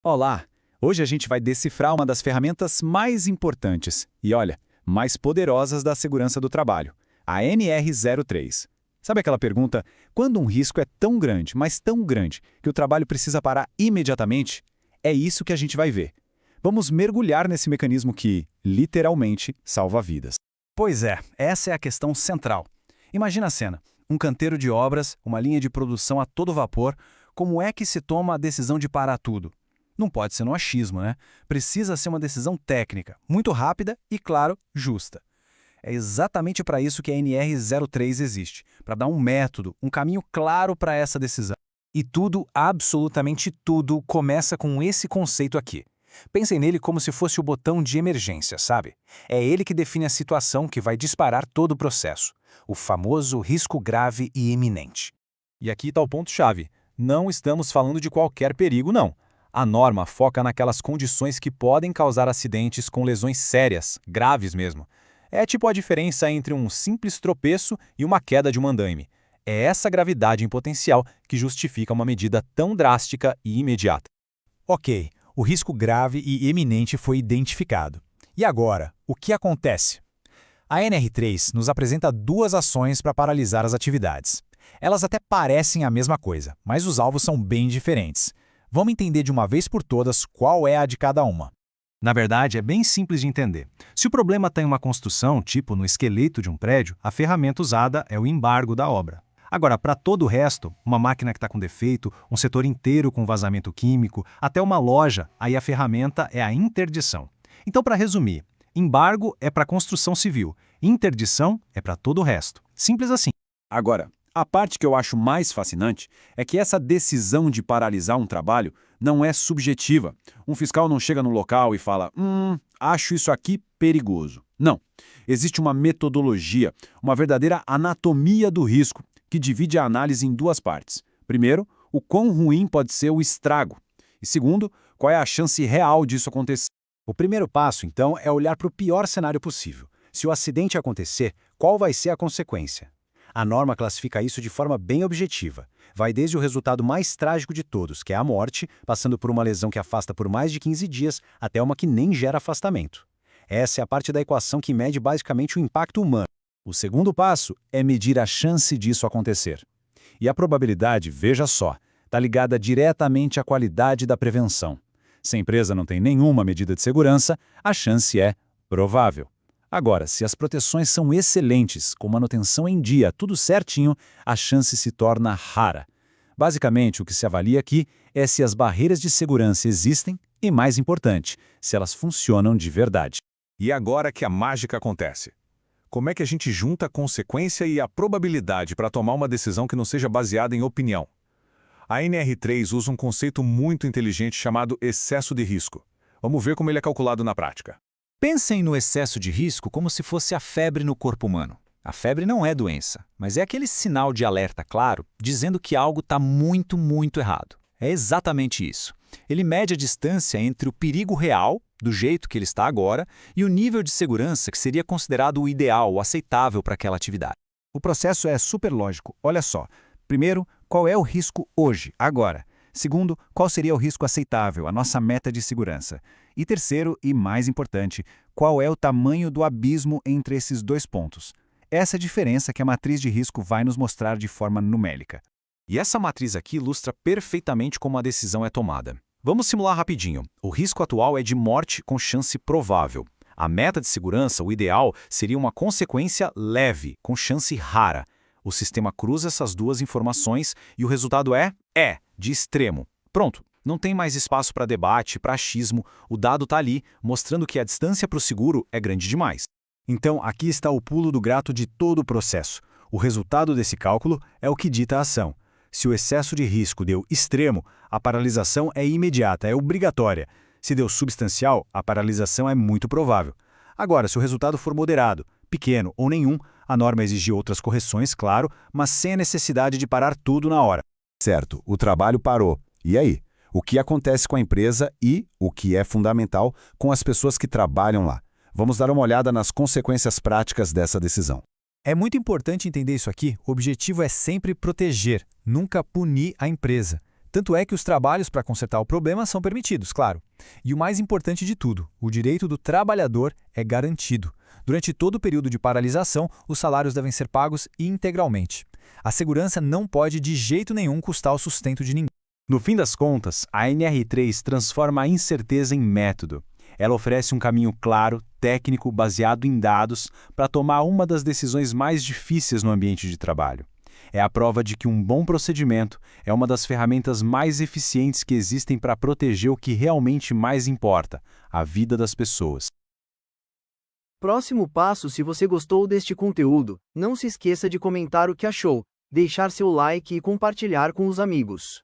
Olá! Hoje a gente vai decifrar uma das ferramentas mais importantes e, olha, mais poderosas da segurança do trabalho, a NR03. Sabe aquela pergunta, quando um risco é tão grande, mas tão grande, que o trabalho precisa parar imediatamente? É isso que a gente vai ver. Vamos mergulhar nesse mecanismo que, literalmente, salva vidas. Pois é, essa é a questão central. Imagina a cena, um canteiro de obras, uma linha de produção a todo vapor, como é que se toma a decisão de parar tudo? Não pode ser no achismo, né? Precisa ser uma decisão técnica, muito rápida e, claro, justa. É exatamente para isso que a NR03 existe, para dar um método, um caminho claro para essa decisão. E tudo, absolutamente tudo, começa com esse conceito aqui. Pensem nele como se fosse o botão de emergência, sabe? É ele que define a situação que vai disparar todo o processo. O famoso risco grave e iminente. E aqui está o ponto-chave. Não estamos falando de qualquer perigo, não. A norma foca naquelas condições que podem causar acidentes com lesões sérias, graves mesmo. É tipo a diferença entre um simples tropeço e uma queda de um andaime. É essa gravidade em potencial que justifica uma medida tão drástica e imediata. Ok, o risco grave e iminente foi identificado. E agora, o que acontece? A NR3 nos apresenta duas ações para paralisar as atividades. Elas até parecem a mesma coisa, mas os alvos são bem diferentes. Vamos entender de uma vez por todas qual é a de cada uma. Na verdade, é bem simples de entender. Se o problema está em uma construção, tipo no esqueleto de um prédio, a ferramenta usada é o embargo da obra. Agora, para todo o resto, uma máquina que está com defeito, um setor inteiro com vazamento químico, até uma loja, aí a ferramenta é a interdição. Então, para resumir, embargo é para construção civil, interdição é para todo o resto. Simples assim. Agora, a parte que eu acho mais fascinante é que essa decisão de paralisar um trabalho não é subjetiva. Um fiscal não chega no local e fala, acho isso aqui perigoso. Não. Existe uma metodologia, uma verdadeira anatomia do risco, que divide a análise em duas partes. Primeiro, o quão ruim pode ser o estrago. E segundo, qual é a chance real disso acontecer. O primeiro passo, então, é olhar para o pior cenário possível. Se o acidente acontecer, qual vai ser a consequência? A norma classifica isso de forma bem objetiva. Vai desde o resultado mais trágico de todos, que é a morte, passando por uma lesão que afasta por mais de 15 dias, até uma que nem gera afastamento. Essa é a parte da equação que mede basicamente o impacto humano. O segundo passo é medir a chance disso acontecer. E a probabilidade, veja só, está ligada diretamente à qualidade da prevenção. Se a empresa não tem nenhuma medida de segurança, a chance é provável. Agora, se as proteções são excelentes, com manutenção em dia, tudo certinho, a chance se torna rara. Basicamente, o que se avalia aqui é se as barreiras de segurança existem e, mais importante, se elas funcionam de verdade. E agora que a mágica acontece. Como é que a gente junta a consequência e a probabilidade para tomar uma decisão que não seja baseada em opinião? A NR3 usa um conceito muito inteligente chamado excesso de risco. Vamos ver como ele é calculado na prática. Pensem no excesso de risco como se fosse a febre no corpo humano. A febre não é doença, mas é aquele sinal de alerta claro dizendo que algo está muito, muito errado. É exatamente isso. Ele mede a distância entre o perigo real, do jeito que ele está agora, e o nível de segurança que seria considerado o ideal, o aceitável para aquela atividade. O processo é super lógico. Olha só. Primeiro, qual é o risco hoje, agora? Segundo, qual seria o risco aceitável, a nossa meta de segurança? E terceiro, e mais importante, qual é o tamanho do abismo entre esses dois pontos? Essa é a diferença que a matriz de risco vai nos mostrar de forma numérica. E essa matriz aqui ilustra perfeitamente como a decisão é tomada. Vamos simular rapidinho. O risco atual é de morte com chance provável. A meta de segurança, o ideal, seria uma consequência leve, com chance rara. O sistema cruza essas duas informações e o resultado é de extremo. Pronto, não tem mais espaço para debate, para achismo, o dado está ali, mostrando que a distância para o seguro é grande demais. Então, aqui está o pulo do gato de todo o processo. O resultado desse cálculo é o que dita a ação. Se o excesso de risco deu extremo, a paralisação é imediata, é obrigatória. Se deu substancial, a paralisação é muito provável. Agora, se o resultado for moderado, pequeno ou nenhum, a norma exige outras correções, claro, mas sem a necessidade de parar tudo na hora. Certo, o trabalho parou. E aí? O que acontece com a empresa e, o que é fundamental, com as pessoas que trabalham lá? Vamos dar uma olhada nas consequências práticas dessa decisão. É muito importante entender isso aqui. O objetivo é sempre proteger, nunca punir a empresa. Tanto é que os trabalhos para consertar o problema são permitidos, claro. E o mais importante de tudo, o direito do trabalhador é garantido. Durante todo o período de paralisação, os salários devem ser pagos integralmente. A segurança não pode de jeito nenhum custar o sustento de ninguém. No fim das contas, a NR3 transforma a incerteza em método. Ela oferece um caminho claro, técnico, baseado em dados, para tomar uma das decisões mais difíceis no ambiente de trabalho. É a prova de que um bom procedimento é uma das ferramentas mais eficientes que existem para proteger o que realmente mais importa, a vida das pessoas. Próximo passo: se você gostou deste conteúdo, não se esqueça de comentar o que achou, deixar seu like e compartilhar com os amigos.